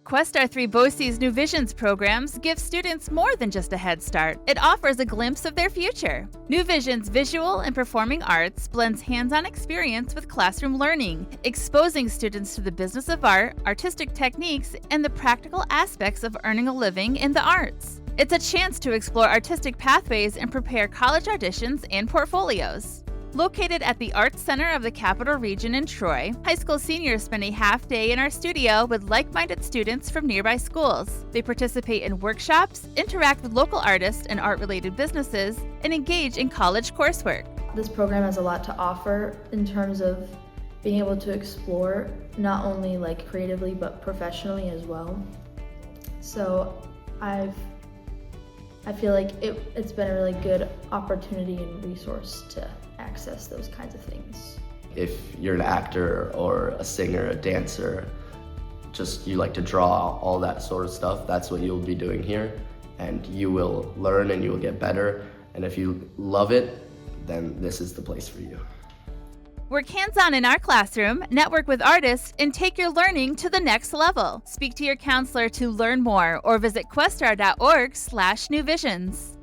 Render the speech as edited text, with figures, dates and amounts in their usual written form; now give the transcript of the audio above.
Questar 3 BOCES New Visions programs give students more than just a head start. It offers a glimpse of their future. New Visions Visual and Performing Arts blends hands-on experience with classroom learning, exposing students to the business of art, artistic techniques, and the practical aspects of earning a living in the arts. It's a chance to explore artistic pathways and prepare college auditions and portfolios. Located at the Arts Center of the Capital Region in Troy, high school seniors spend a half day in our studio with like-minded students from nearby schools. They participate in workshops, interact with local artists and art-related businesses, and engage in college coursework. This program has a lot to offer in terms of being able to explore not only creatively but professionally as well. So I feel like it's been a really good opportunity and resource to access those kinds of things. If you're an actor or a singer, a dancer, just you like to draw, all that sort of stuff, that's what you'll be doing here. And you will learn and you will get better. And if you love it, then this is the place for you. Work hands-on in our classroom, network with artists, and take your learning to the next level. Speak to your counselor to learn more or visit questar.org/newvisions.